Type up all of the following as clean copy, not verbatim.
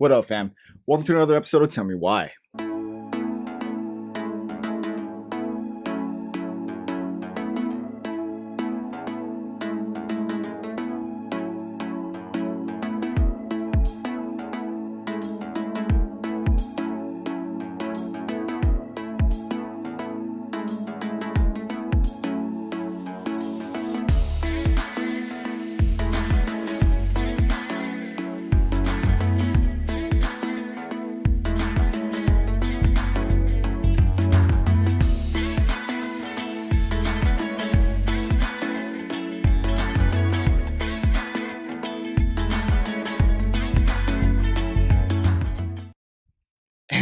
What up, fam? Welcome to another episode of Tell Me Why.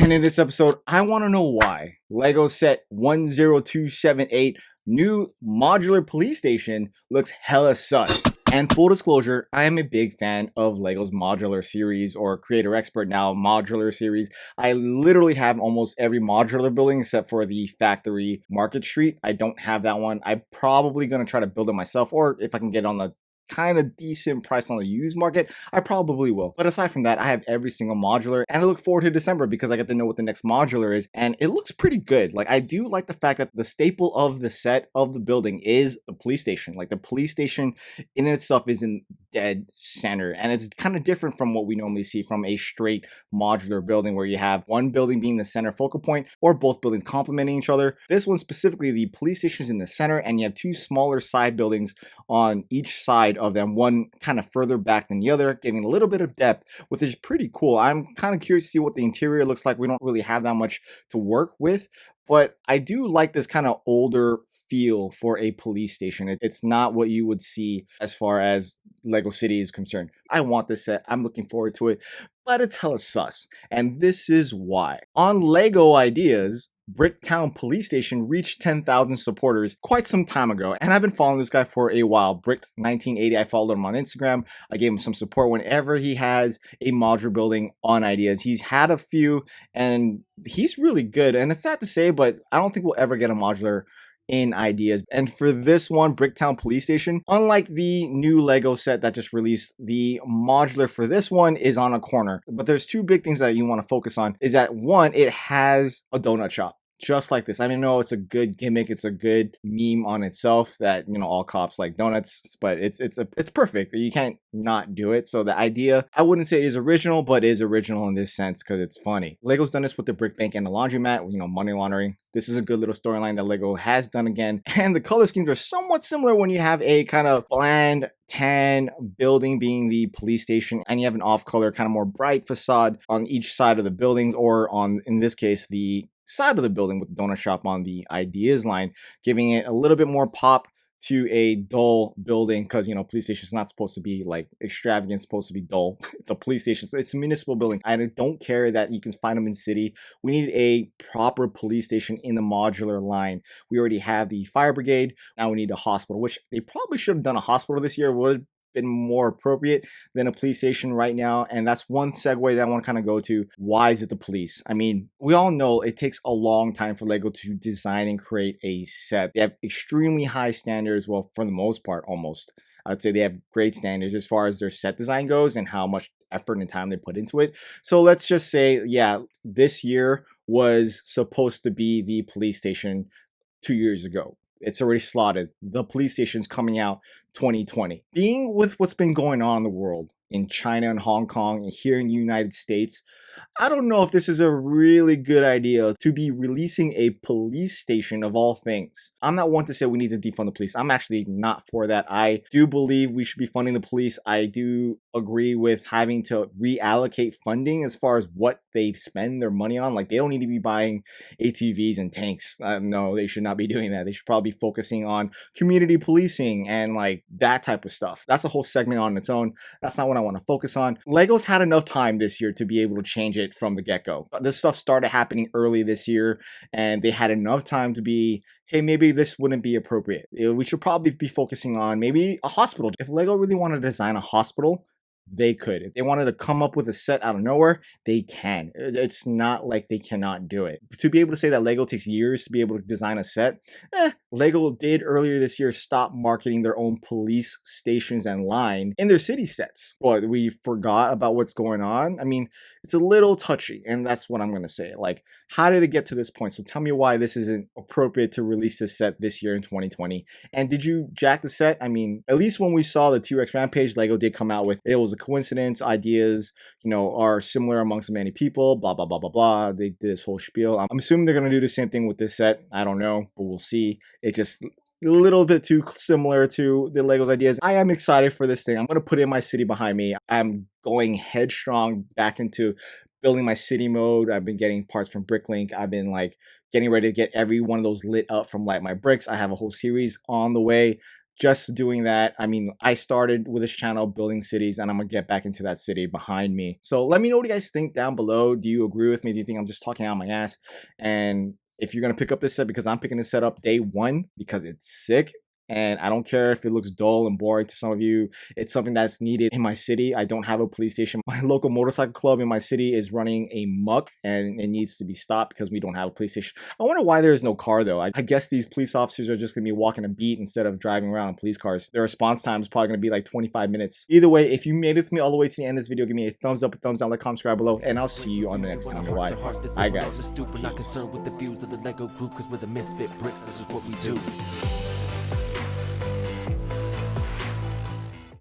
And in this episode, I want to know why LEGO set 10278 new modular police station looks hella sus. And full disclosure, I am a big fan of LEGO's modular series, or Creator Expert now modular series. I literally have almost every modular building except for the factory Market Street. I don't have that one. I'm probably going to try to build it myself, or if I can get on the kind of decent price on the used market, I probably will. But aside from that, I have every single modular, and I look forward to December because I get to know what the next modular is, and it looks pretty good. Like, I do like the fact that the staple of the set of the building is the police station. Like, the police station in itself is in dead center, and it's kind of different from what we normally see from a straight modular building where you have one building being the center focal point or both buildings complementing each other. This one specifically, the police station is in the center, and you have two smaller side buildings on each side of them, one kind of further back than the other, giving a little bit of depth, which is pretty cool. I'm kind of curious to see what the interior looks like. We don't really have that much to work with, but I do like this kind of older feel for a police station. It's not what you would see as far as Lego City is concerned. I want this set. I'm looking forward to it, but it's hella sus. And this is why. On Lego Ideas, Bricktown Police Station reached 10,000 supporters quite some time ago, and I've been following this guy for a while. Brick1980, I followed him on Instagram. I gave him some support whenever he has a modular building on Ideas. He's had a few, and he's really good, and it's sad to say, but I don't think we'll ever get a modular in Ideas. And for this one, Bricktown Police Station, unlike the new Lego set that just released, the modular for this one is on a corner. But there's two big things that you want to focus on. Is that one, it has a donut shop. Just like this. I mean, no, it's a good gimmick. It's a good meme on itself that, you know, all cops like donuts, but it's perfect. You can't not do it. So the idea, I wouldn't say is original, but is original in this sense because it's funny. Lego's done this with the brick bank and the laundromat, you know, money laundering. This is a good little storyline that Lego has done again. And the color schemes are somewhat similar when you have a kind of bland tan building being the police station, and you have an off color, kind of more bright facade on each side of the buildings, or on, in this case, the side of the building with the donut shop on the Ideas line, giving it a little bit more pop to a dull building, because, you know, police station is not supposed to be like extravagant, it's supposed to be dull. It's a police station, so it's a municipal building. I don't care that you can find them in city. We need a proper police station in the modular line. We already have the fire brigade, now we need a hospital, which they probably should have done a hospital this year. Would been more appropriate than a police station right now. And that's one segue that I want to kind of go to. Why is it the police? I mean, we all know it takes a long time for Lego to design and create a set. They have extremely high standards. Well, for the most part, almost. I'd say they have great standards as far as their set design goes and how much effort and time they put into it. So let's just say, yeah, this year was supposed to be the police station 2 years ago. It's already slotted. The police station's coming out 2020. Being with what's been going on in the world, in China and Hong Kong and here in the United States, I don't know if this is a really good idea to be releasing a police station of all things. I'm not one to say we need to defund the police. I'm actually not for that. I do believe we should be funding the police. I do agree with having to reallocate funding as far as what they spend their money on. Like, they don't need to be buying ATVs and tanks. No, they should not be doing that. They should probably be focusing on community policing and like that type of stuff. That's a whole segment on its own. That's not what I want to focus on. Lego's had enough time this year to be able to change it from the get-go. This stuff started happening early this year, and they had enough time to be, hey, maybe this wouldn't be appropriate. We should probably be focusing on maybe a hospital. If Lego really wanted to design a hospital, they could. If they wanted to come up with a set out of nowhere, they can. It's not like they cannot do it. To be able to say that Lego takes years to be able to design a set, Lego did earlier this year stop marketing their own police stations and line in their city sets. But we forgot about what's going on. I mean, it's a little touchy, and that's what I'm gonna say. Like, how did it get to this point? So tell me why this isn't appropriate to release this set this year in 2020. And did you jack the set? I mean, at least when we saw the T-Rex Rampage, Lego did come out with, it was a coincidence, ideas, you know, are similar amongst many people, blah, blah, blah, blah, blah. They did this whole spiel. I'm assuming they're gonna do the same thing with this set. I don't know, but we'll see. It just a little bit too similar to the Legos ideas. I am excited for this thing. I'm going to put in my city behind me. I'm going headstrong back into building my city mode. I've been getting parts from Bricklink. I've been like getting ready to get every one of those lit up from Light My Bricks. I have a whole series on the way. Just doing that. I mean, I started with this channel building cities, and I'm gonna get back into that city behind me. So let me know what you guys think down below. Do you agree with me? Do you think I'm just talking out my ass? And if you're gonna pick up this set, because I'm picking this set up day one because it's sick, and I don't care if it looks dull and boring to some of you. It's something that's needed in my city. I don't have a police station. My local motorcycle club in my city is running a muck, and it needs to be stopped because we don't have a police station. I wonder why there is no car though. I guess these police officers are just gonna be walking a beat instead of driving around in police cars. Their response time is probably gonna be like 25 minutes. Either way, if you made it with me all the way to the end of this video, give me a thumbs up, a thumbs down, like, comment, subscribe below, and I'll see you on the next time. Bye. Alright guys. We're not concerned with the views of the Lego group because we're the misfit bricks. This is what we do.